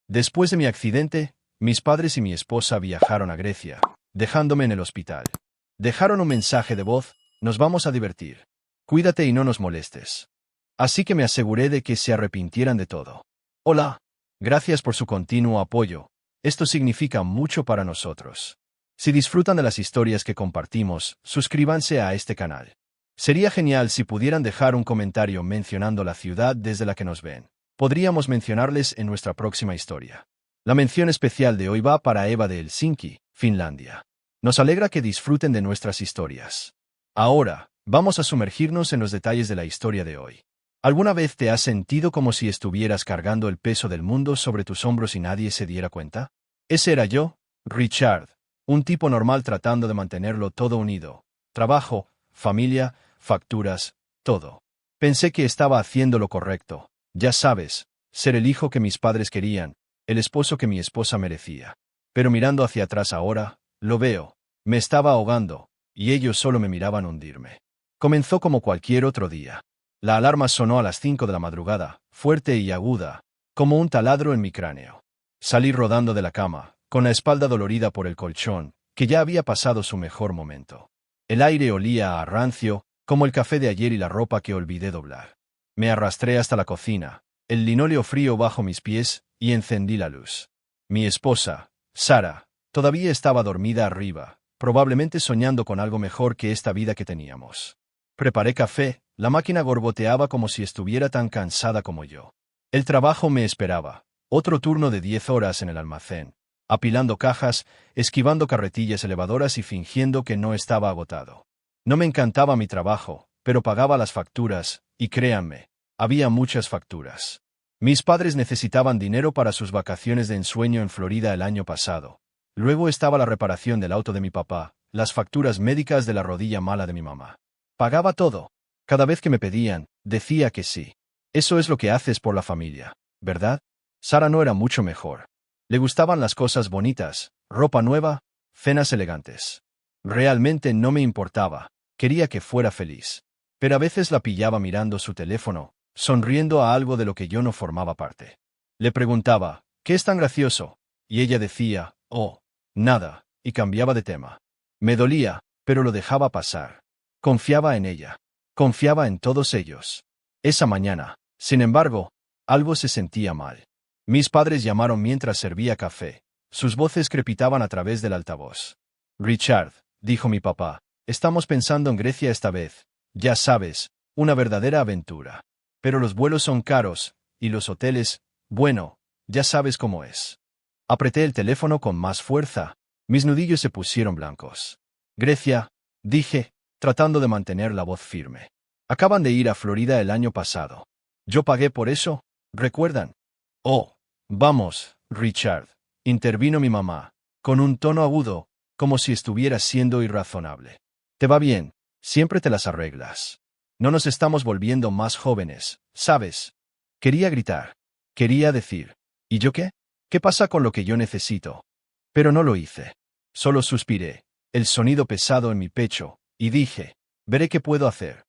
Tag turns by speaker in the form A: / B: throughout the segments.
A: Después de mi accidente, mis padres y mi esposa viajaron a Grecia, dejándome en el hospital. Dejaron un mensaje de voz: nos vamos a divertir. Cuídate y no nos molestes. Así que me aseguré de que se arrepintieran de todo. Hola. Gracias por su continuo apoyo. Esto significa mucho para nosotros. Si disfrutan de las historias que compartimos, suscríbanse a este canal. Sería genial si pudieran dejar un comentario mencionando la ciudad desde la que nos ven. Podríamos mencionarles en nuestra próxima historia. La mención especial de hoy va para Eva de Helsinki, Finlandia. Nos alegra que disfruten de nuestras historias. Ahora, vamos a sumergirnos en los detalles de la historia de hoy. ¿Alguna vez te has sentido como si estuvieras cargando el peso del mundo sobre tus hombros y nadie se diera cuenta? Ese era yo, Richard, un tipo normal tratando de mantenerlo todo unido. Trabajo, familia, facturas, todo. Pensé que estaba haciendo lo correcto. Ya sabes, ser el hijo que mis padres querían, el esposo que mi esposa merecía. Pero mirando hacia atrás ahora, lo veo. Me estaba ahogando, y ellos solo me miraban hundirme. Comenzó como cualquier otro día. La alarma sonó a las 5 de la madrugada, fuerte y aguda, como un taladro en mi cráneo. Salí rodando de la cama, con la espalda dolorida por el colchón, que ya había pasado su mejor momento. El aire olía a rancio, como el café de ayer y la ropa que olvidé doblar. Me arrastré hasta la cocina, el linóleo frío bajo mis pies, y encendí la luz. Mi esposa, Sara, todavía estaba dormida arriba, probablemente soñando con algo mejor que esta vida que teníamos. Preparé café, la máquina gorgoteaba como si estuviera tan cansada como yo. El trabajo me esperaba, otro turno de 10 horas en el almacén, apilando cajas, esquivando carretillas elevadoras y fingiendo que no estaba agotado. No me encantaba mi trabajo, pero pagaba las facturas, y créanme, había muchas facturas. Mis padres necesitaban dinero para sus vacaciones de ensueño en Florida el año pasado. Luego estaba la reparación del auto de mi papá, las facturas médicas de la rodilla mala de mi mamá. Pagaba todo. Cada vez que me pedían, decía que sí. Eso es lo que haces por la familia, ¿verdad? Sara no era mucho mejor. Le gustaban las cosas bonitas, ropa nueva, cenas elegantes. Realmente no me importaba, quería que fuera feliz. Pero a veces la pillaba mirando su teléfono, sonriendo a algo de lo que yo no formaba parte. Le preguntaba, ¿qué es tan gracioso? Y ella decía, oh, nada, y cambiaba de tema. Me dolía, pero lo dejaba pasar. Confiaba en ella. Confiaba en todos ellos. Esa mañana, sin embargo, algo se sentía mal. Mis padres llamaron mientras servía café. Sus voces crepitaban a través del altavoz. Richard, dijo mi papá, estamos pensando en Grecia esta vez. Ya sabes, una verdadera aventura. Pero los vuelos son caros, y los hoteles, bueno, ya sabes cómo es. Apreté el teléfono con más fuerza. Mis nudillos se pusieron blancos. Grecia, dije, tratando de mantener la voz firme. Acaban de ir a Florida el año pasado. Yo pagué por eso, ¿recuerdan? Oh, vamos, Richard, intervino mi mamá, con un tono agudo, como si estuviera siendo irrazonable. Te va bien, siempre te las arreglas. No nos estamos volviendo más jóvenes, ¿sabes? Quería gritar. Quería decir, ¿y yo qué? ¿Qué pasa con lo que yo necesito? Pero no lo hice. Solo suspiré, el sonido pesado en mi pecho, y dije, veré qué puedo hacer.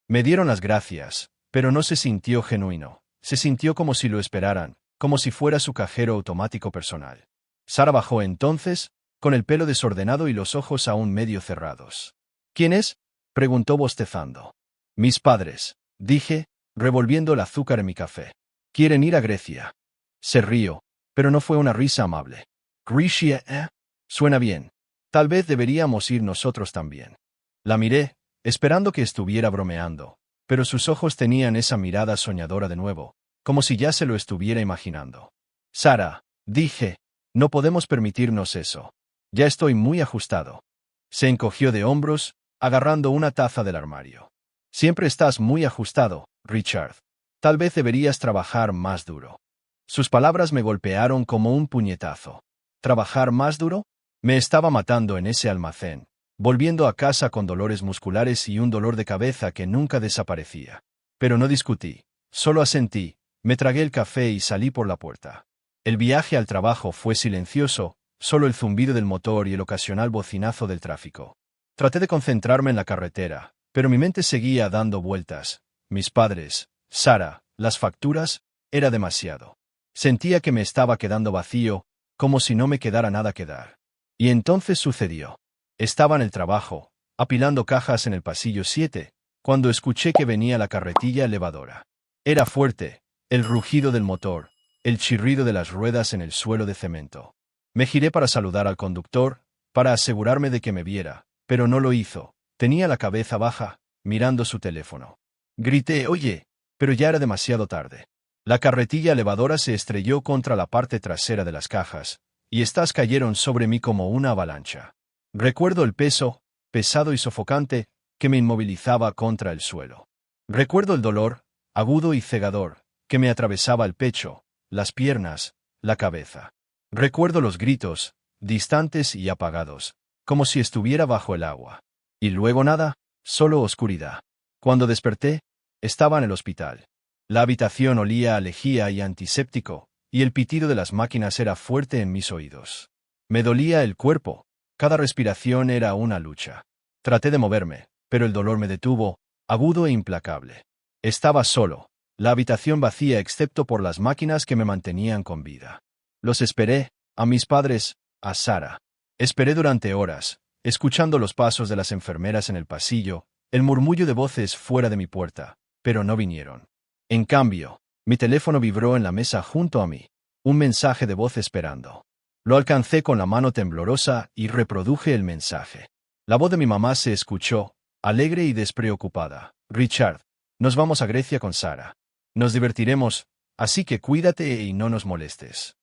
A: Me dieron las gracias, pero no se sintió genuino. Se sintió como si lo esperaran, como si fuera su cajero automático personal. Sara bajó entonces, con el pelo desordenado y los ojos aún medio cerrados. ¿Quién es? Preguntó bostezando. Mis padres, dije, revolviendo el azúcar en mi café. Quieren ir a Grecia. Se rió, pero no fue una risa amable. Grecia, ¿eh? Suena bien. Tal vez deberíamos ir nosotros también. La miré, esperando que estuviera bromeando, pero sus ojos tenían esa mirada soñadora de nuevo, como si ya se lo estuviera imaginando. Sara, dije, no podemos permitirnos eso. Ya estoy muy ajustado. Se encogió de hombros, agarrando una taza del armario. Siempre estás muy ajustado, Richard. Tal vez deberías trabajar más duro. Sus palabras me golpearon como un puñetazo. ¿Trabajar más duro? Me estaba matando en ese almacén, volviendo a casa con dolores musculares y un dolor de cabeza que nunca desaparecía. Pero no discutí, solo asentí, me tragué el café y salí por la puerta. El viaje al trabajo fue silencioso, solo el zumbido del motor y el ocasional bocinazo del tráfico. Traté de concentrarme en la carretera, pero mi mente seguía dando vueltas. Mis padres, Sara, las facturas, era demasiado. Sentía que me estaba quedando vacío, como si no me quedara nada que dar. Y entonces sucedió. Estaba en el trabajo, apilando cajas en el pasillo 7, cuando escuché que venía la carretilla elevadora. Era fuerte, el rugido del motor, el chirrido de las ruedas en el suelo de cemento. Me giré para saludar al conductor, para asegurarme de que me viera, pero no lo hizo. Tenía la cabeza baja, mirando su teléfono. Grité, oye, pero ya era demasiado tarde. La carretilla elevadora se estrelló contra la parte trasera de las cajas, y estas cayeron sobre mí como una avalancha. Recuerdo el peso, pesado y sofocante, que me inmovilizaba contra el suelo. Recuerdo el dolor, agudo y cegador, que me atravesaba el pecho, las piernas, la cabeza. Recuerdo los gritos, distantes y apagados, como si estuviera bajo el agua. Y luego nada, solo oscuridad. Cuando desperté, estaba en el hospital. La habitación olía a lejía y antiséptico, y el pitido de las máquinas era fuerte en mis oídos. Me dolía el cuerpo, cada respiración era una lucha. Traté de moverme, pero el dolor me detuvo, agudo e implacable. Estaba solo, la habitación vacía excepto por las máquinas que me mantenían con vida. Los esperé, a mis padres, a Sara. Esperé durante horas, escuchando los pasos de las enfermeras en el pasillo, el murmullo de voces fuera de mi puerta, pero no vinieron. En cambio, mi teléfono vibró en la mesa junto a mí, un mensaje de voz esperando. Lo alcancé con la mano temblorosa y reproduje el mensaje. La voz de mi mamá se escuchó, alegre y despreocupada. Richard, nos vamos a Grecia con Sara. Nos divertiremos, así que cuídate y no nos molestes.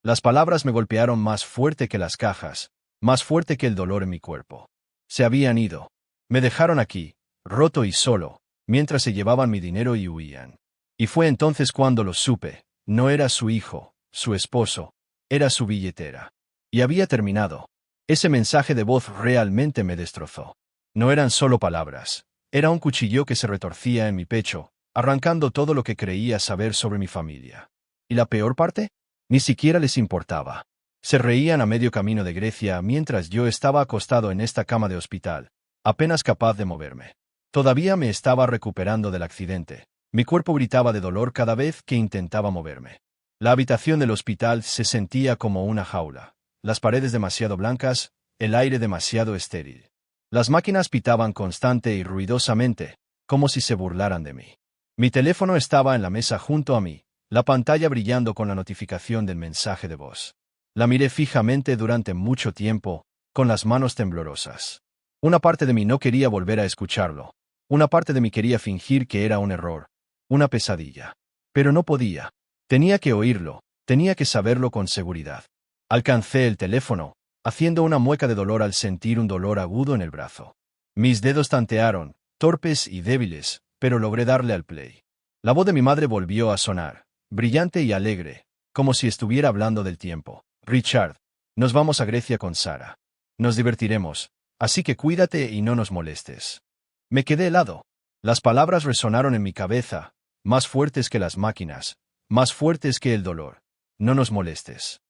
A: Las palabras me golpearon más fuerte que las cajas, más fuerte que el dolor en mi cuerpo. Se habían ido. Me dejaron aquí, roto y solo, mientras se llevaban mi dinero y huían. Y fue entonces cuando lo supe. No era su hijo, su esposo, era su billetera. Y había terminado. Ese mensaje de voz realmente me destrozó. No eran solo palabras. Era un cuchillo que se retorcía en mi pecho, arrancando todo lo que creía saber sobre mi familia. ¿Y la peor parte? Ni siquiera les importaba. Se reían a medio camino de Grecia mientras yo estaba acostado en esta cama de hospital, apenas capaz de moverme. Todavía me estaba recuperando del accidente. Mi cuerpo gritaba de dolor cada vez que intentaba moverme. La habitación del hospital se sentía como una jaula. Las paredes demasiado blancas, el aire demasiado estéril. Las máquinas pitaban constante y ruidosamente, como si se burlaran de mí. Mi teléfono estaba en la mesa junto a mí, la pantalla brillando con la notificación del mensaje de voz. La miré fijamente durante mucho tiempo, con las manos temblorosas. Una parte de mí no quería volver a escucharlo. Una parte de mí quería fingir que era un error, una pesadilla. Pero no podía. Tenía que oírlo, tenía que saberlo con seguridad. Alcancé el teléfono, haciendo una mueca de dolor al sentir un dolor agudo en el brazo. Mis dedos tantearon, torpes y débiles, pero logré darle al play. La voz de mi madre volvió a sonar, brillante y alegre, como si estuviera hablando del tiempo. Richard, nos vamos a Grecia con Sara. Nos divertiremos, así que cuídate y no nos molestes. Me quedé helado. Las palabras resonaron en mi cabeza, más fuertes que las máquinas, más fuertes que el dolor. No nos molestes.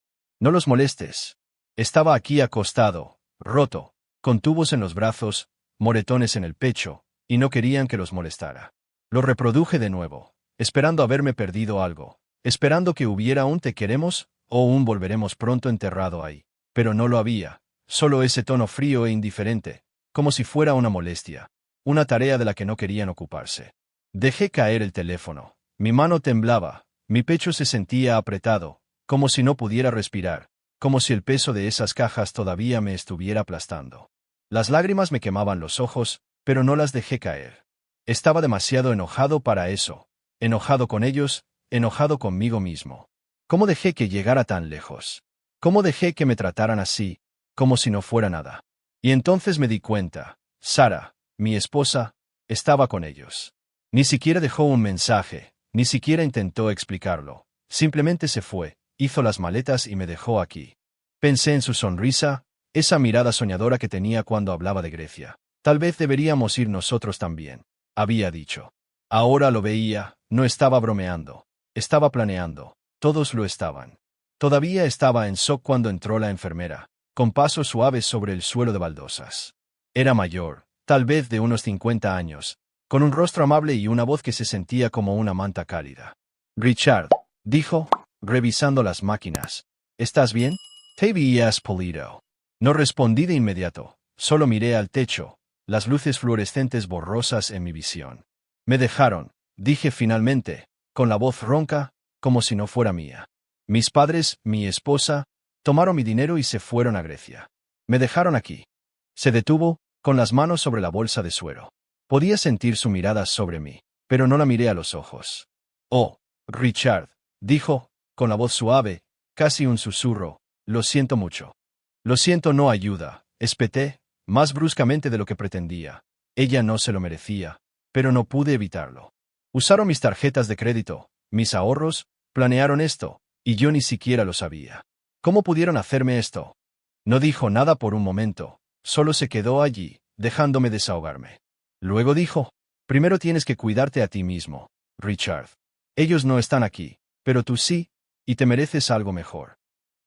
A: No los molestes. Estaba aquí acostado, roto, con tubos en los brazos, moretones en el pecho, y no querían que los molestara. Lo reproduje de nuevo, esperando haberme perdido algo, esperando que hubiera un te queremos o un volveremos pronto enterrado ahí. Pero no lo había, solo ese tono frío e indiferente, como si fuera una molestia, una tarea de la que no querían ocuparse. Dejé caer el teléfono. Mi mano temblaba, mi pecho se sentía apretado, como si no pudiera respirar, como si el peso de esas cajas todavía me estuviera aplastando. Las lágrimas me quemaban los ojos, pero no las dejé caer. Estaba demasiado enojado para eso, enojado con ellos, enojado conmigo mismo. ¿Cómo dejé que llegara tan lejos? ¿Cómo dejé que me trataran así, como si no fuera nada? Y entonces me di cuenta, Sara, mi esposa, estaba con ellos. Ni siquiera dejó un mensaje, ni siquiera intentó explicarlo. Simplemente se fue, hizo las maletas y me dejó aquí. Pensé en su sonrisa, esa mirada soñadora que tenía cuando hablaba de Grecia. Tal vez deberíamos ir nosotros también, había dicho. Ahora lo veía, no estaba bromeando, estaba planeando, todos lo estaban. Todavía estaba en shock cuando entró la enfermera, con pasos suaves sobre el suelo de baldosas. Era mayor, tal vez de unos 50 años, con un rostro amable y una voz que se sentía como una manta cálida. Richard, dijo, revisando las máquinas. ¿Estás bien? Te veías polido. No respondí de inmediato, solo miré al techo, las luces fluorescentes borrosas en mi visión. Me dejaron, dije finalmente, con la voz ronca, como si no fuera mía. Mis padres, mi esposa, tomaron mi dinero y se fueron a Grecia. Me dejaron aquí. Se detuvo, con las manos sobre la bolsa de suero. Podía sentir su mirada sobre mí, pero no la miré a los ojos. Oh, Richard, dijo, con la voz suave, casi un susurro, lo siento mucho. Lo siento no ayuda, espeté, más bruscamente de lo que pretendía. Ella no se lo merecía, pero no pude evitarlo. Usaron mis tarjetas de crédito, mis ahorros, planearon esto, y yo ni siquiera lo sabía. ¿Cómo pudieron hacerme esto? No dijo nada por un momento, solo se quedó allí, dejándome desahogarme. Luego dijo, primero tienes que cuidarte a ti mismo, Richard. Ellos no están aquí, pero tú sí, y te mereces algo mejor.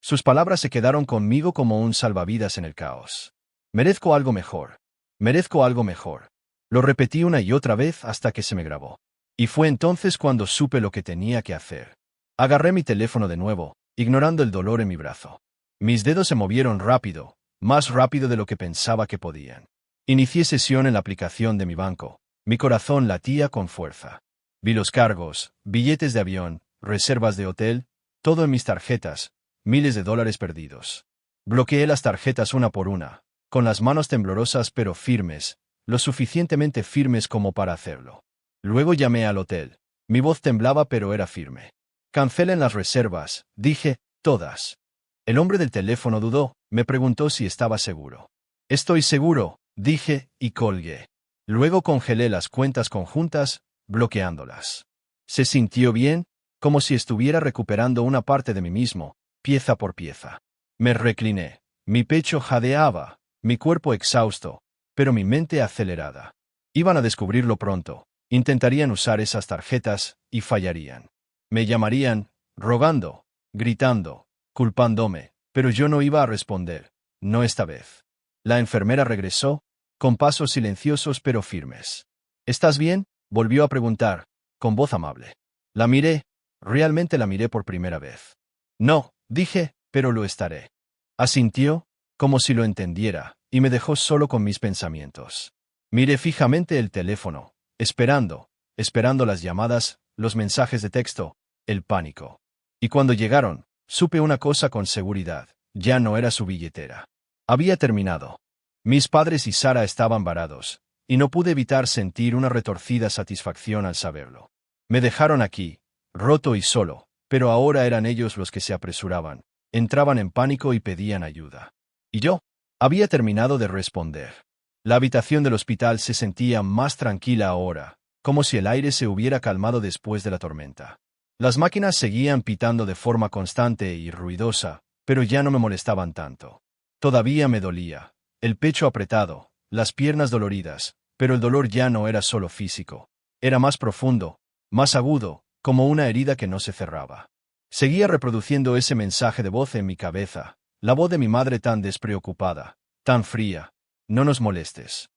A: Sus palabras se quedaron conmigo como un salvavidas en el caos. Merezco algo mejor. Merezco algo mejor. Lo repetí una y otra vez hasta que se me grabó. Y fue entonces cuando supe lo que tenía que hacer. Agarré mi teléfono de nuevo, ignorando el dolor en mi brazo. Mis dedos se movieron rápido, más rápido de lo que pensaba que podían. Inicié sesión en la aplicación de mi banco. Mi corazón latía con fuerza. Vi los cargos, billetes de avión, reservas de hotel, todo en mis tarjetas, miles de dólares perdidos. Bloqueé las tarjetas una por una, con las manos temblorosas pero firmes, lo suficientemente firmes como para hacerlo. Luego llamé al hotel. Mi voz temblaba pero era firme. Cancelen las reservas, dije, todas. El hombre del teléfono dudó, me preguntó si estaba seguro. Estoy seguro, dije, y colgué. Luego congelé las cuentas conjuntas, bloqueándolas. Se sintió bien, como si estuviera recuperando una parte de mí mismo, pieza por pieza. Me recliné. Mi pecho jadeaba, mi cuerpo exhausto, pero mi mente acelerada. Iban a descubrirlo pronto. Intentarían usar esas tarjetas, y fallarían. Me llamarían, rogando, gritando, culpándome, pero yo no iba a responder, no esta vez. La enfermera regresó, con pasos silenciosos pero firmes. ¿Estás bien?, volvió a preguntar, con voz amable. La miré, realmente la miré por primera vez. No, dije, pero lo estaré. Asintió, como si lo entendiera, y me dejó solo con mis pensamientos. Miré fijamente el teléfono, esperando las llamadas, los mensajes de texto, el pánico. Y cuando llegaron, supe una cosa con seguridad, ya no era su billetera. Había terminado. Mis padres y Sara estaban varados, y no pude evitar sentir una retorcida satisfacción al saberlo. Me dejaron aquí, roto y solo, pero ahora eran ellos los que se apresuraban, entraban en pánico y pedían ayuda. Y yo había terminado de responder. La habitación del hospital se sentía más tranquila ahora, como si el aire se hubiera calmado después de la tormenta. Las máquinas seguían pitando de forma constante y ruidosa, pero ya no me molestaban tanto. Todavía me dolía, el pecho apretado, las piernas doloridas, pero el dolor ya no era solo físico. Era más profundo, más agudo, como una herida que no se cerraba. Seguía reproduciendo ese mensaje de voz en mi cabeza, la voz de mi madre tan despreocupada, tan fría. No nos molestes.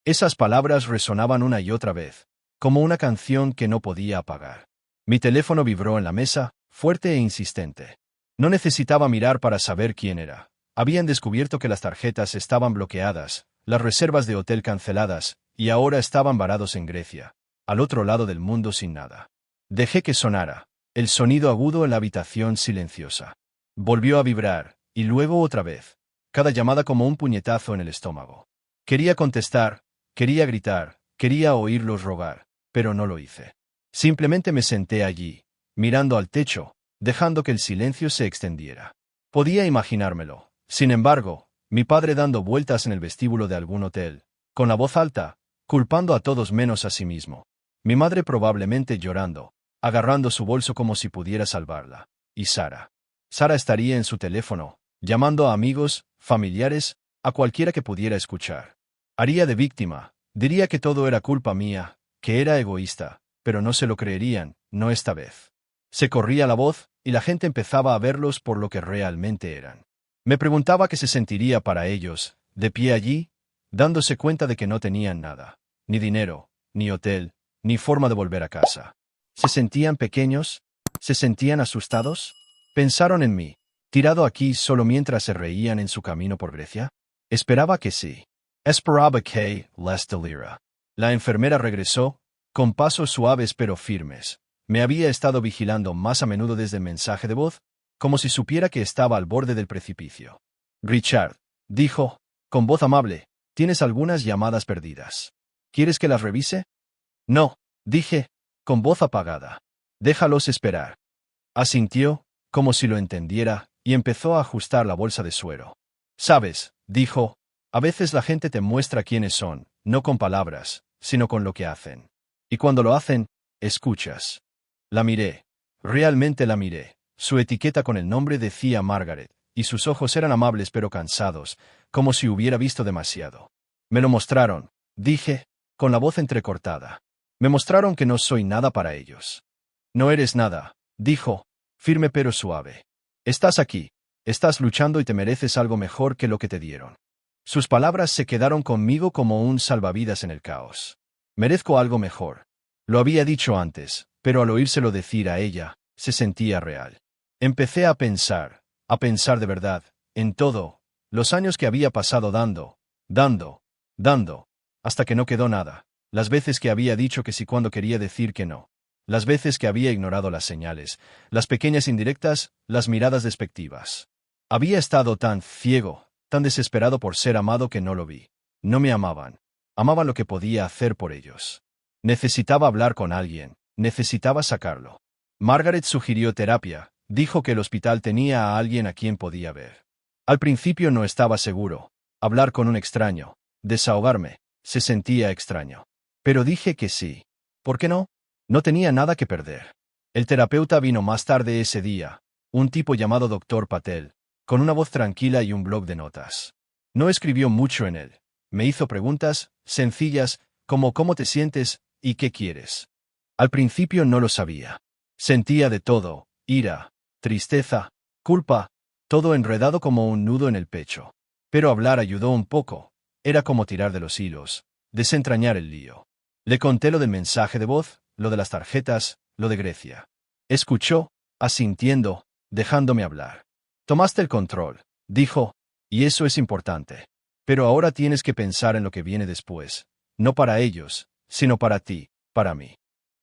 A: Esas palabras resonaban una y otra vez, como una canción que no podía apagar. Mi teléfono vibró en la mesa, fuerte e insistente. No necesitaba mirar para saber quién era. Habían descubierto que las tarjetas estaban bloqueadas, las reservas de hotel canceladas, y ahora estaban varados en Grecia, al otro lado del mundo sin nada. Dejé que sonara, el sonido agudo en la habitación silenciosa. Volvió a vibrar, y luego otra vez, cada llamada como un puñetazo en el estómago. Quería contestar, quería gritar, quería oírlos rogar, pero no lo hice. Simplemente me senté allí, mirando al techo, dejando que el silencio se extendiera. Podía imaginármelo. Sin embargo, mi padre dando vueltas en el vestíbulo de algún hotel, con la voz alta, culpando a todos menos a sí mismo. Mi madre probablemente llorando, agarrando su bolso como si pudiera salvarla. Y Sara. Sara estaría en su teléfono, llamando a amigos, familiares, a cualquiera que pudiera escuchar. Haría de víctima, diría que todo era culpa mía, que era egoísta, pero no se lo creerían, no esta vez. Se corría la voz, y la gente empezaba a verlos por lo que realmente eran. Me preguntaba qué se sentiría para ellos, de pie allí, dándose cuenta de que no tenían nada, ni dinero, ni hotel, ni forma de volver a casa. ¿Se sentían pequeños? ¿Se sentían asustados? Pensaron en mí, tirado aquí solo mientras se reían en su camino por Grecia. Esperaba que sí. Esperaba que les delira. La enfermera regresó, con pasos suaves pero firmes. Me había estado vigilando más a menudo desde el mensaje de voz, como si supiera que estaba al borde del precipicio. Richard, dijo, con voz amable, tienes algunas llamadas perdidas. ¿Quieres que las revise? No, dije, con voz apagada. Déjalos esperar. Asintió, como si lo entendiera, y empezó a ajustar la bolsa de suero. Sabes, dijo, a veces la gente te muestra quiénes son, no con palabras, sino con lo que hacen. Y cuando lo hacen, escuchas. La miré. Realmente la miré. Su etiqueta con el nombre decía Margaret, y sus ojos eran amables pero cansados, como si hubiera visto demasiado. Me lo mostraron, dije, con la voz entrecortada. Me mostraron que no soy nada para ellos. No eres nada, dijo, firme pero suave. Estás aquí, estás luchando y te mereces algo mejor que lo que te dieron. Sus palabras se quedaron conmigo como un salvavidas en el caos. Merezco algo mejor. Lo había dicho antes, pero al oírselo decir a ella, se sentía real. Empecé a pensar de verdad, en todo, los años que había pasado dando, hasta que no quedó nada, las veces que había dicho que sí cuando quería decir que no, las veces que había ignorado las señales, las pequeñas indirectas, las miradas despectivas. Había estado tan ciego, tan desesperado por ser amado que no lo vi. No me amaban. Amaban lo que podía hacer por ellos. Necesitaba hablar con alguien, necesitaba sacarlo. Margaret sugirió terapia, dijo que el hospital tenía a alguien a quien podía ver. Al principio no estaba seguro. Hablar con un extraño, desahogarme, se sentía extraño. Pero dije que sí. ¿Por qué no? No tenía nada que perder. El terapeuta vino más tarde ese día, un tipo llamado Dr. Patel, con una voz tranquila y un bloc de notas. No escribió mucho en él. Me hizo preguntas, sencillas, como ¿cómo te sientes y qué quieres? Al principio no lo sabía. Sentía de todo, ira, tristeza, culpa, todo enredado como un nudo en el pecho. Pero hablar ayudó un poco. Era como tirar de los hilos, desentrañar el lío. Le conté lo del mensaje de voz, lo de las tarjetas, lo de Grecia. Escuchó, asintiendo, dejándome hablar. Tomaste el control, dijo, y eso es importante. Pero ahora tienes que pensar en lo que viene después. No para ellos, sino para ti, para mí.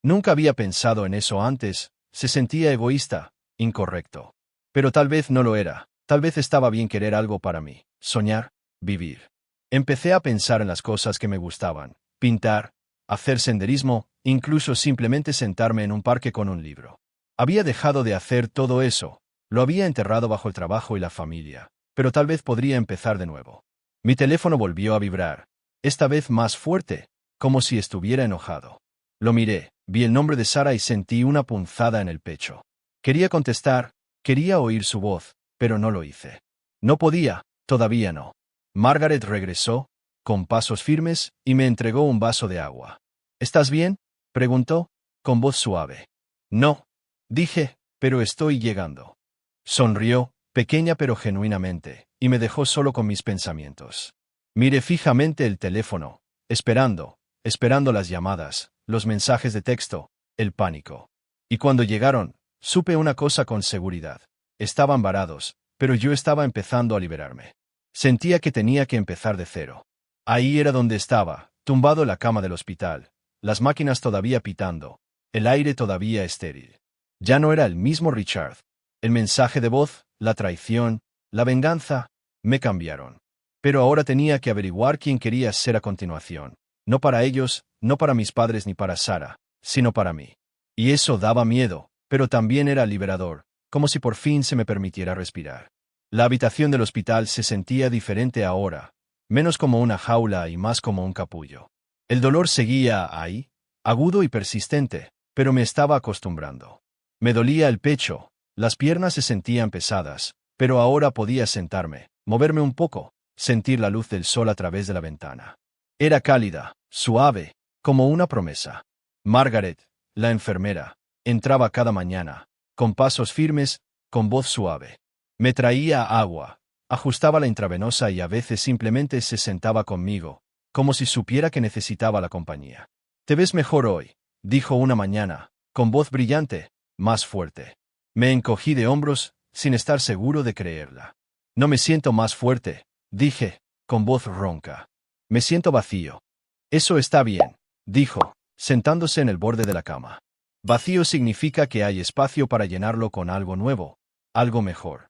A: Nunca había pensado en eso antes, se sentía egoísta, incorrecto. Pero tal vez no lo era, tal vez estaba bien querer algo para mí, soñar, vivir. Empecé a pensar en las cosas que me gustaban, pintar, hacer senderismo, incluso simplemente sentarme en un parque con un libro. Había dejado de hacer todo eso, lo había enterrado bajo el trabajo y la familia, pero tal vez podría empezar de nuevo. Mi teléfono volvió a vibrar, esta vez más fuerte, como si estuviera enojado. Lo miré, vi el nombre de Sara y sentí una punzada en el pecho. Quería contestar, quería oír su voz, pero no lo hice. No podía, todavía no. Margaret regresó, con pasos firmes, y me entregó un vaso de agua. ¿Estás bien?, preguntó, con voz suave. No, dije, pero estoy llegando. Sonrió, pequeña pero genuinamente, y me dejó solo con mis pensamientos. Miré fijamente el teléfono, esperando las llamadas, los mensajes de texto, el pánico. Y cuando llegaron, supe una cosa con seguridad. Estaban varados, pero yo estaba empezando a liberarme. Sentía que tenía que empezar de cero. Ahí era donde estaba, tumbado en la cama del hospital, las máquinas todavía pitando, el aire todavía estéril. Ya no era el mismo Richard. El mensaje de voz, la traición, la venganza, me cambiaron. Pero ahora tenía que averiguar quién quería ser a continuación. No para ellos, no para mis padres ni para Sara, sino para mí. Y eso daba miedo, pero también era liberador, como si por fin se me permitiera respirar. La habitación del hospital se sentía diferente ahora, menos como una jaula y más como un capullo. El dolor seguía ahí, agudo y persistente, pero me estaba acostumbrando. Me dolía el pecho, las piernas se sentían pesadas, pero ahora podía sentarme, moverme un poco, sentir la luz del sol a través de la ventana. Era cálida, suave, como una promesa. Margaret, la enfermera, entraba cada mañana, con pasos firmes, con voz suave. Me traía agua, ajustaba la intravenosa y a veces simplemente se sentaba conmigo, como si supiera que necesitaba la compañía. «Te ves mejor hoy», dijo una mañana, con voz brillante, más fuerte. Me encogí de hombros, sin estar seguro de creerla. No me siento más fuerte, dije, con voz ronca. Me siento vacío. Eso está bien, dijo, sentándose en el borde de la cama. Vacío significa que hay espacio para llenarlo con algo nuevo, algo mejor.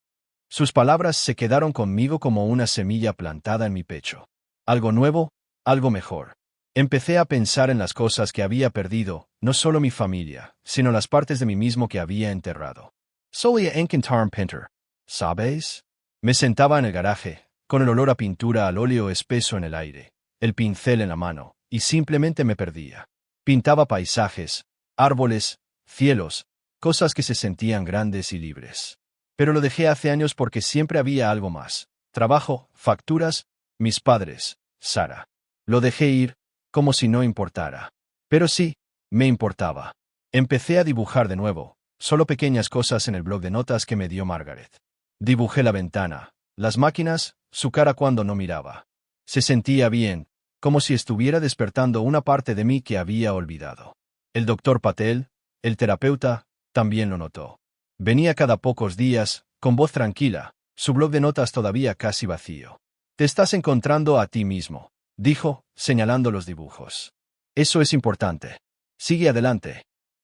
A: Sus palabras se quedaron conmigo como una semilla plantada en mi pecho. Algo nuevo, algo mejor. Empecé a pensar en las cosas que había perdido, no solo mi familia, sino las partes de mí mismo que había enterrado. Solía encantarme pintar, ¿sabes? Me sentaba en el garaje, con el olor a pintura al óleo espeso en el aire, el pincel en la mano, y simplemente me perdía. Pintaba paisajes, árboles, cielos, cosas que se sentían grandes y libres. Pero lo dejé hace años porque siempre había algo más. Trabajo, facturas, mis padres, Sara. Lo dejé ir, como si no importara. Pero sí, me importaba. Empecé a dibujar de nuevo, solo pequeñas cosas en el bloc de notas que me dio Margaret. Dibujé la ventana, las máquinas, su cara cuando no miraba. Se sentía bien, como si estuviera despertando una parte de mí que había olvidado. El doctor Patel, el terapeuta, también lo notó. Venía cada pocos días, con voz tranquila, su bloc de notas todavía casi vacío. Te estás encontrando a ti mismo, dijo, señalando los dibujos. Eso es importante. Sigue adelante.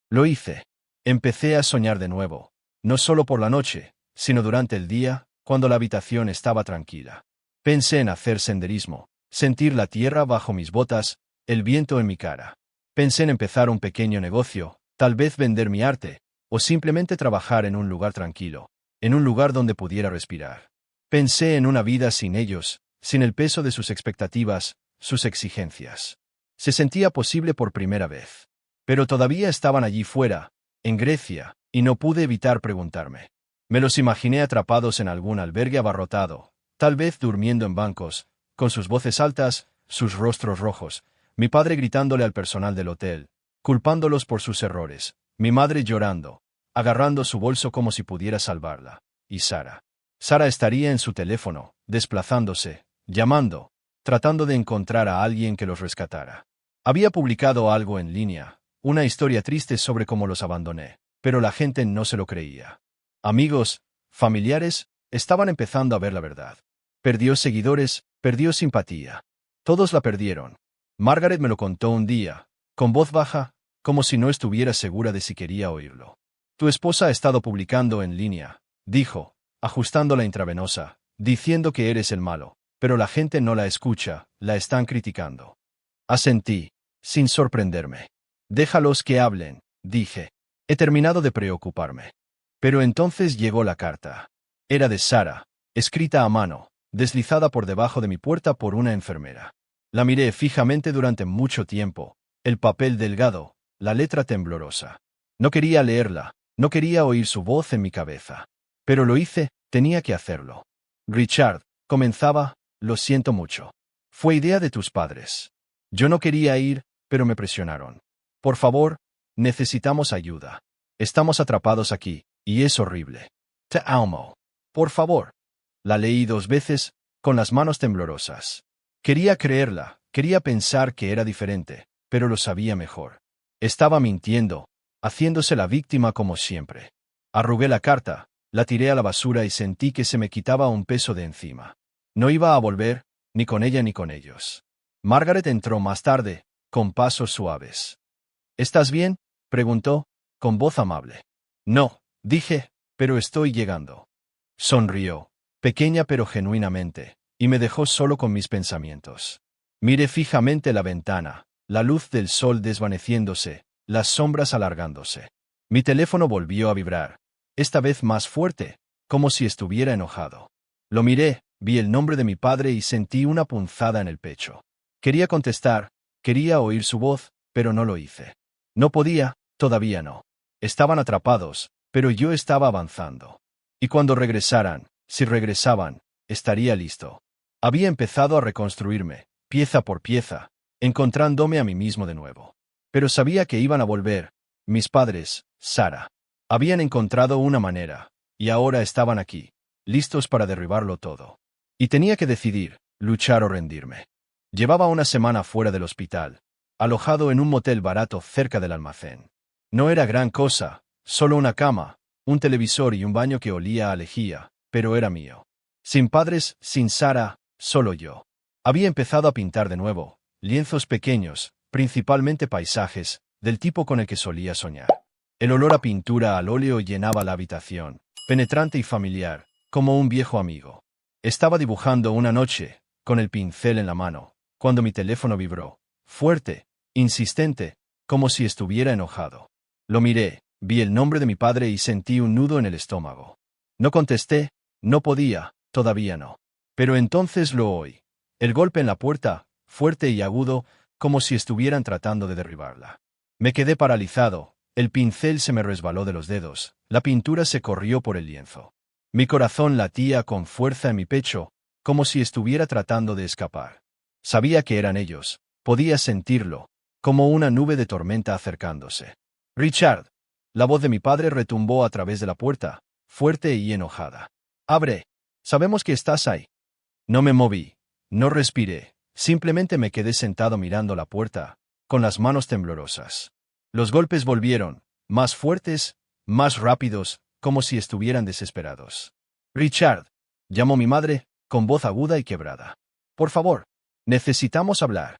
A: Lo hice. Empecé a soñar de nuevo, no solo por la noche, sino durante el día, cuando la habitación estaba tranquila. Pensé en hacer senderismo, sentir la tierra bajo mis botas, el viento en mi cara. Pensé en empezar un pequeño negocio, tal vez vender mi arte, o simplemente trabajar en un lugar tranquilo, en un lugar donde pudiera respirar. Pensé en una vida sin ellos, sin el peso de sus expectativas, sus exigencias. Se sentía posible por primera vez. Pero todavía estaban allí fuera, en Grecia, y no pude evitar preguntarme. Me los imaginé atrapados en algún albergue abarrotado, tal vez durmiendo en bancos, con sus voces altas, sus rostros rojos, mi padre gritándole al personal del hotel, culpándolos por sus errores, mi madre llorando, agarrando su bolso como si pudiera salvarla, y Sara. Sara estaría en su teléfono, desplazándose, llamando, tratando de encontrar a alguien que los rescatara. Había publicado algo en línea, una historia triste sobre cómo los abandoné, pero la gente no se lo creía. Amigos, familiares, estaban empezando a ver la verdad. Perdió seguidores, perdió simpatía. Todos la perdieron. Margaret me lo contó un día, con voz baja, como si no estuviera segura de si quería oírlo. Tu esposa ha estado publicando en línea, dijo, ajustando la intravenosa, diciendo que eres el malo, pero la gente no la escucha, la están criticando. Asentí, sin sorprenderme. Déjalos que hablen, dije. He terminado de preocuparme. Pero entonces llegó la carta. Era de Sara, escrita a mano, deslizada por debajo de mi puerta por una enfermera. La miré fijamente durante mucho tiempo, el papel delgado, la letra temblorosa. No quería leerla, no quería oír su voz en mi cabeza. Pero lo hice, tenía que hacerlo. Richard, comenzaba, lo siento mucho. Fue idea de tus padres. Yo no quería ir, pero me presionaron. Por favor, necesitamos ayuda. Estamos atrapados aquí, y es horrible. Te amo. Por favor. La leí 2 veces, con las manos temblorosas. Quería creerla, quería pensar que era diferente, pero lo sabía mejor. Estaba mintiendo, haciéndose la víctima como siempre. Arrugué la carta, la tiré a la basura y sentí que se me quitaba un peso de encima. No iba a volver, ni con ella ni con ellos. Margaret entró más tarde, con pasos suaves. ¿Estás bien?, preguntó, con voz amable. No, dije, pero estoy llegando. Sonrió, pequeña pero genuinamente, y me dejó solo con mis pensamientos. Miré fijamente la ventana, la luz del sol desvaneciéndose, las sombras alargándose. Mi teléfono volvió a vibrar, esta vez más fuerte, como si estuviera enojado. Lo miré, vi el nombre de mi padre y sentí una punzada en el pecho. Quería contestar, quería oír su voz, pero no lo hice. No podía, todavía no. Estaban atrapados, pero yo estaba avanzando. Y cuando regresaran, si regresaban, estaría listo. Había empezado a reconstruirme, pieza por pieza, encontrándome a mí mismo de nuevo. Pero sabía que iban a volver. Mis padres, Sara. Habían encontrado una manera, y ahora estaban aquí, listos para derribarlo todo. Y tenía que decidir, luchar o rendirme. Llevaba una semana fuera del hospital, alojado en un motel barato cerca del almacén. No era gran cosa, solo una cama, un televisor y un baño que olía a lejía, pero era mío. Sin padres, sin Sara, solo yo. Había empezado a pintar de nuevo, lienzos pequeños, principalmente paisajes, del tipo con el que solía soñar. El olor a pintura al óleo llenaba la habitación, penetrante y familiar, como un viejo amigo. Estaba dibujando una noche, con el pincel en la mano, cuando mi teléfono vibró, fuerte, insistente, como si estuviera enojado. Lo miré, vi el nombre de mi padre y sentí un nudo en el estómago. No contesté, no podía, todavía no. Pero entonces lo oí. El golpe en la puerta, fuerte y agudo, como si estuvieran tratando de derribarla. Me quedé paralizado, el pincel se me resbaló de los dedos, la pintura se corrió por el lienzo. Mi corazón latía con fuerza en mi pecho, como si estuviera tratando de escapar. Sabía que eran ellos, podía sentirlo, como una nube de tormenta acercándose. Richard. La voz de mi padre retumbó a través de la puerta, fuerte y enojada. Abre. Sabemos que estás ahí. No me moví, no respiré, simplemente me quedé sentado mirando la puerta, con las manos temblorosas. Los golpes volvieron, más fuertes, más rápidos, como si estuvieran desesperados. Richard. Llamó mi madre, con voz aguda y quebrada. Por favor, necesitamos hablar.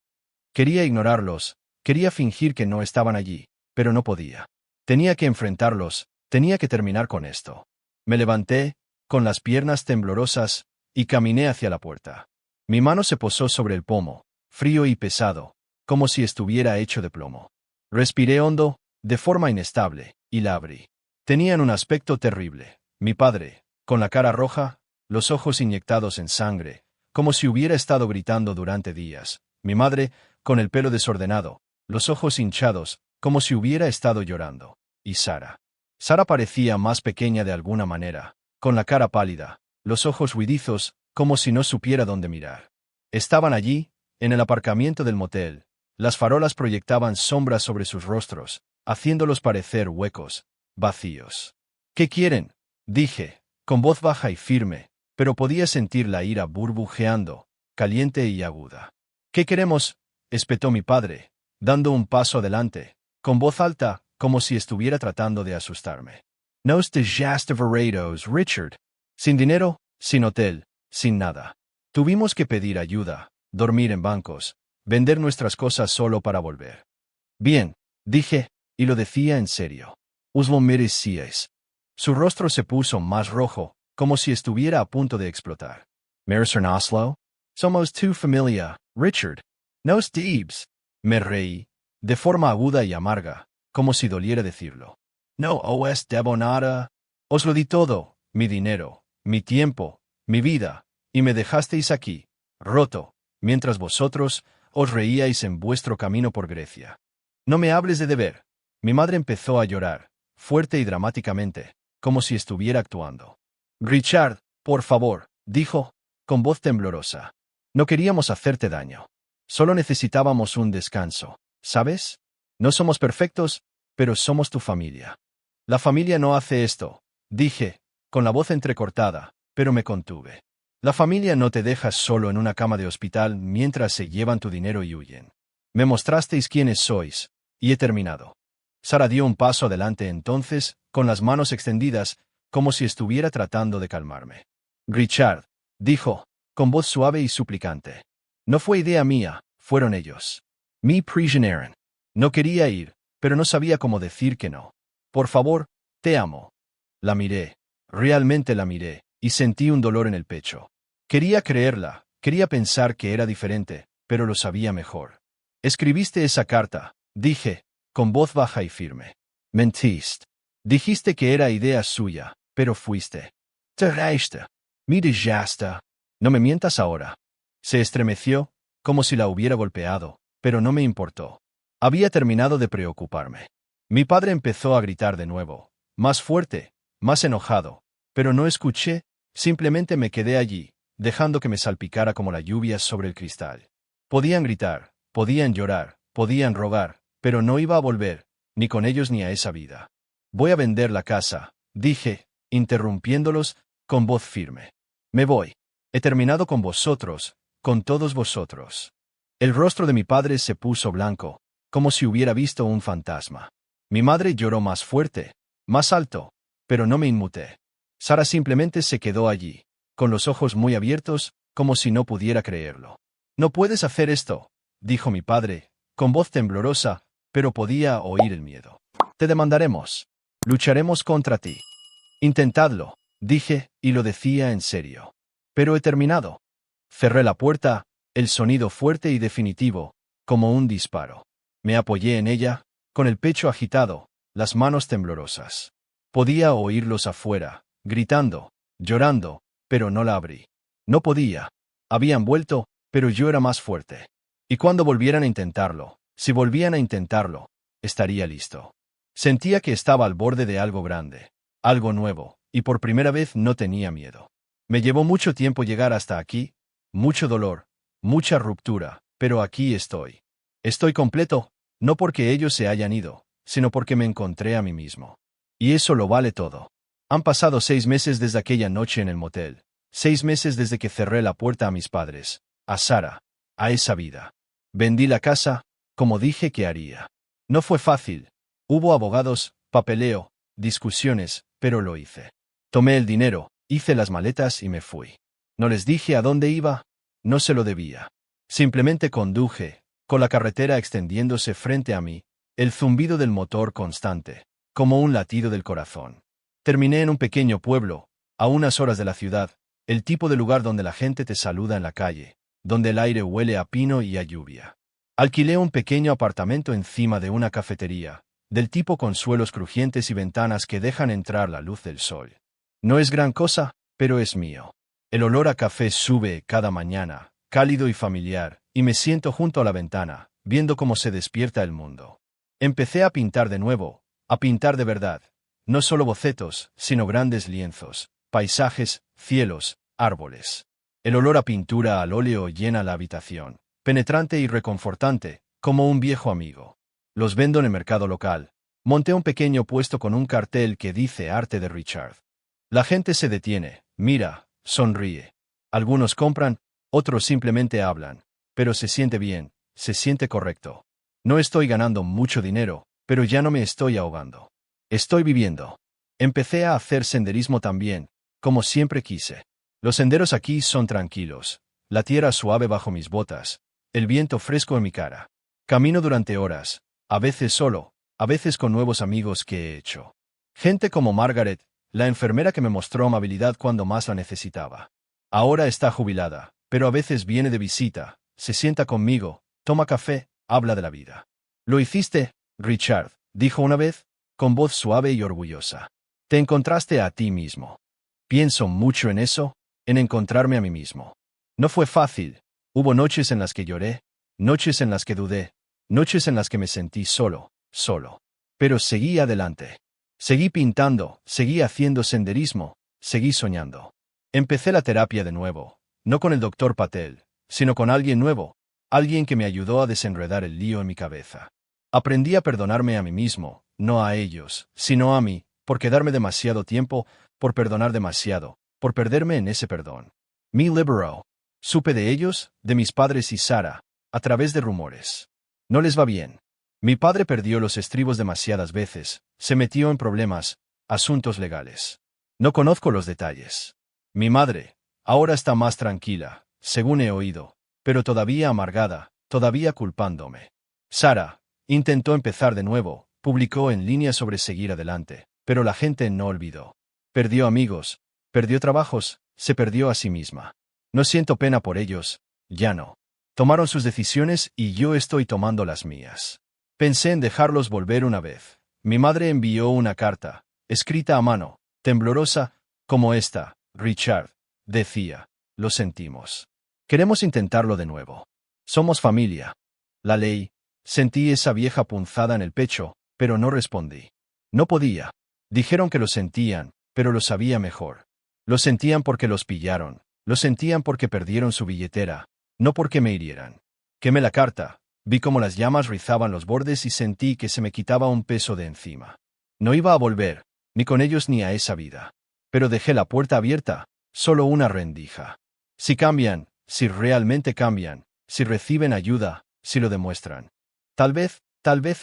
A: Quería ignorarlos, quería fingir que no estaban allí, pero no podía. Tenía que enfrentarlos, tenía que terminar con esto. Me levanté, con las piernas temblorosas, y caminé hacia la puerta. Mi mano se posó sobre el pomo, frío y pesado, como si estuviera hecho de plomo. Respiré hondo, de forma inestable, y la abrí. Tenían un aspecto terrible. Mi padre, con la cara roja, los ojos inyectados en sangre, como si hubiera estado gritando durante días. Mi madre, con el pelo desordenado, los ojos hinchados, como si hubiera estado llorando. Y Sara. Sara parecía más pequeña de alguna manera, con la cara pálida, los ojos huidizos, como si no supiera dónde mirar. Estaban allí, en el aparcamiento del motel. Las farolas proyectaban sombras sobre sus rostros, haciéndolos parecer huecos, vacíos. ¿Qué quieren? Dije, con voz baja y firme, pero podía sentir la ira burbujeando, caliente y aguda. ¿Qué queremos? Espetó mi padre, dando un paso adelante, con voz alta, como si estuviera tratando de asustarme. Nos desesperados, Richard. Sin dinero, sin hotel, sin nada. Tuvimos que pedir ayuda, dormir en bancos, vender nuestras cosas solo para volver. Bien, dije, y lo decía en serio. Os lo merecíais. Su rostro se puso más rojo, como si estuviera a punto de explotar. Mercer Oslo? Somos tu familia, Richard. Nos debes. Me reí, de forma aguda y amarga, como si doliera decirlo. No os debo nada. Os lo di todo, mi dinero, mi tiempo, mi vida, y me dejasteis aquí, roto, mientras vosotros os reíais en vuestro camino por Grecia. No me hables de deber. Mi madre empezó a llorar, fuerte y dramáticamente, como si estuviera actuando. Richard, por favor, dijo, con voz temblorosa. No queríamos hacerte daño. Solo necesitábamos un descanso, ¿sabes? No somos perfectos, pero somos tu familia. La familia no hace esto, dije, con la voz entrecortada, pero me contuve. La familia no te deja solo en una cama de hospital mientras se llevan tu dinero y huyen. Me mostrasteis quiénes sois, y he terminado. Sara dio un paso adelante entonces, con las manos extendidas, como si estuviera tratando de calmarme. Richard, dijo, con voz suave y suplicante. No fue idea mía, fueron ellos. Me prisioneron. No quería ir, pero no sabía cómo decir que no. Por favor, te amo. La miré, realmente la miré, y sentí un dolor en el pecho. Quería creerla, quería pensar que era diferente, pero lo sabía mejor. Escribiste esa carta, dije, con voz baja y firme. Mentiste. Dijiste que era idea suya, pero fuiste. Te reíste. Me dejaste. No me mientas ahora. Se estremeció, como si la hubiera golpeado, pero no me importó. Había terminado de preocuparme. Mi padre empezó a gritar de nuevo, más fuerte, más enojado, pero no escuché, simplemente me quedé allí, dejando que me salpicara como la lluvia sobre el cristal. Podían gritar, podían llorar, podían rogar, pero no iba a volver, ni con ellos ni a esa vida. Voy a vender la casa, dije, interrumpiéndolos, con voz firme. Me voy. He terminado con vosotros, con todos vosotros. El rostro de mi padre se puso blanco, como si hubiera visto un fantasma. Mi madre lloró más fuerte, más alto, pero no me inmuté. Sara simplemente se quedó allí, con los ojos muy abiertos, como si no pudiera creerlo. «No puedes hacer esto», dijo mi padre, con voz temblorosa, pero podía oír el miedo. «Te demandaremos. Lucharemos contra ti». «Intentadlo», dije, y lo decía en serio. «Pero he terminado». Cerré la puerta, el sonido fuerte y definitivo, como un disparo. Me apoyé en ella, con el pecho agitado, las manos temblorosas. Podía oírlos afuera, gritando, llorando, pero no la abrí. No podía. Habían vuelto, pero yo era más fuerte. Y cuando volvieran a intentarlo, si volvían a intentarlo, estaría listo. Sentía que estaba al borde de algo grande, algo nuevo, y por primera vez no tenía miedo. Me llevó mucho tiempo llegar hasta aquí, mucho dolor, mucha ruptura, pero aquí estoy. Estoy completo, no porque ellos se hayan ido, sino porque me encontré a mí mismo. Y eso lo vale todo. Han pasado 6 meses desde aquella noche en el motel, 6 meses desde que cerré la puerta a mis padres, a Sara, a esa vida. Vendí la casa, como dije que haría. No fue fácil. Hubo abogados, papeleo, discusiones, pero lo hice. Tomé el dinero, hice las maletas y me fui. No les dije a dónde iba, no se lo debía. Simplemente conduje, con la carretera extendiéndose frente a mí, el zumbido del motor constante, como un latido del corazón. Terminé en un pequeño pueblo, a unas horas de la ciudad, el tipo de lugar donde la gente te saluda en la calle, donde el aire huele a pino y a lluvia. Alquilé un pequeño apartamento encima de una cafetería, del tipo con suelos crujientes y ventanas que dejan entrar la luz del sol. No es gran cosa, pero es mío. El olor a café sube cada mañana, cálido y familiar, y me siento junto a la ventana, viendo cómo se despierta el mundo. Empecé a pintar de nuevo, a pintar de verdad. No solo bocetos, sino grandes lienzos, paisajes, cielos, árboles. El olor a pintura al óleo llena la habitación, penetrante y reconfortante, como un viejo amigo. Los vendo en el mercado local. Monté un pequeño puesto con un cartel que dice Arte de Richard. La gente se detiene, mira, sonríe. Algunos compran, otros simplemente hablan, pero se siente bien, se siente correcto. No estoy ganando mucho dinero, pero ya no me estoy ahogando. Estoy viviendo. Empecé a hacer senderismo también, como siempre quise. Los senderos aquí son tranquilos, la tierra suave bajo mis botas, el viento fresco en mi cara. Camino durante horas, a veces solo, a veces con nuevos amigos que he hecho. Gente como Margaret, la enfermera que me mostró amabilidad cuando más la necesitaba. Ahora está jubilada, pero a veces viene de visita, se sienta conmigo, toma café, habla de la vida. «Lo hiciste, Richard», dijo una vez, con voz suave y orgullosa. «Te encontraste a ti mismo». Pienso mucho en eso, en encontrarme a mí mismo. No fue fácil. Hubo noches en las que lloré, noches en las que dudé, noches en las que me sentí solo. Pero seguí adelante. Seguí pintando, seguí haciendo senderismo, seguí soñando. Empecé la terapia de nuevo, no con el doctor Patel, sino con alguien nuevo, alguien que me ayudó a desenredar el lío en mi cabeza. Aprendí a perdonarme a mí mismo, no a ellos, sino a mí, por quedarme demasiado tiempo, por perdonar demasiado, por perderme en ese perdón. Me liberó. Supe de ellos, de mis padres y Sara, a través de rumores. No les va bien. Mi padre perdió los estribos demasiadas veces, se metió en problemas, asuntos legales. No conozco los detalles. Mi madre, ahora está más tranquila, según he oído, pero todavía amargada, todavía culpándome. Sara intentó empezar de nuevo, publicó en línea sobre seguir adelante, pero la gente no olvidó. Perdió amigos, perdió trabajos, se perdió a sí misma. No siento pena por ellos, ya no. Tomaron sus decisiones y yo estoy tomando las mías. Pensé en dejarlos volver una vez. Mi madre envió una carta, escrita a mano, temblorosa, como esta. Richard, decía, lo sentimos. Queremos intentarlo de nuevo. Somos familia. La ley. Sentí esa vieja punzada en el pecho, pero no respondí. No podía. Dijeron que lo sentían, pero lo sabía mejor. Lo sentían porque los pillaron, lo sentían porque perdieron su billetera, no porque me hirieran. Quemé la carta, vi cómo las llamas rizaban los bordes y sentí que se me quitaba un peso de encima. No iba a volver, ni con ellos ni a esa vida. Pero dejé la puerta abierta, solo una rendija. Si cambian, si realmente cambian, si reciben ayuda, si lo demuestran. Tal vez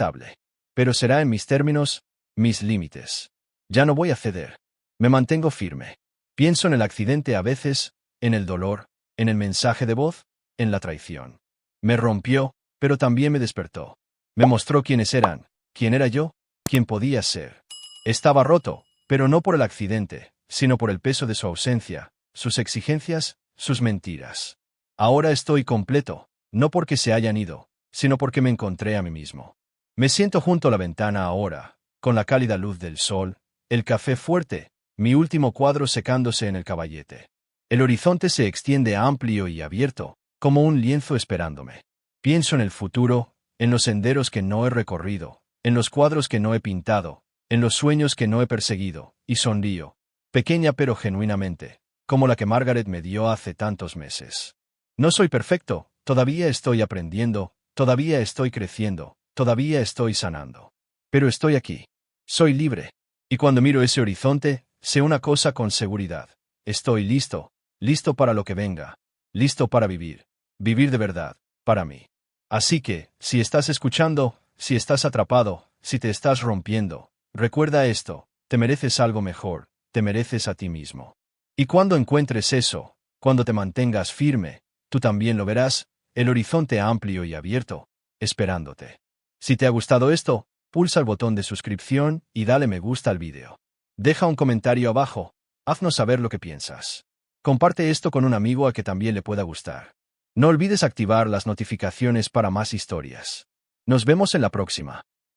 A: hable. Pero será en mis términos, mis límites. Ya no voy a ceder. Me mantengo firme. Pienso en el accidente a veces, en el dolor, en el mensaje de voz, en la traición. Me rompió, pero también me despertó. Me mostró quiénes eran, quién era yo, quién podía ser. Estaba roto, pero no por el accidente, sino por el peso de su ausencia, sus exigencias, sus mentiras. Ahora estoy completo, no porque se hayan ido, sino porque me encontré a mí mismo. Me siento junto a la ventana ahora, con la cálida luz del sol, el café fuerte, mi último cuadro secándose en el caballete. El horizonte se extiende amplio y abierto, como un lienzo esperándome. Pienso en el futuro, en los senderos que no he recorrido, en los cuadros que no he pintado, en los sueños que no he perseguido, y sonrío, pequeña pero genuinamente, como la que Margaret me dio hace tantos meses. No soy perfecto, todavía estoy aprendiendo, todavía estoy creciendo, todavía estoy sanando. Pero estoy aquí. Soy libre. Y cuando miro ese horizonte, sé una cosa con seguridad. Estoy listo, listo para lo que venga, listo para vivir, vivir de verdad, para mí. Así que, si estás escuchando, si estás atrapado, si te estás rompiendo, recuerda esto, te mereces algo mejor, te mereces a ti mismo. Y cuando encuentres eso, cuando te mantengas firme, tú también lo verás, el horizonte amplio y abierto, esperándote. Si te ha gustado esto, pulsa el botón de suscripción y dale me gusta al vídeo. Deja un comentario abajo, haznos saber lo que piensas. Comparte esto con un amigo a que también le pueda gustar. No olvides activar las notificaciones para más historias. Nos vemos en la próxima.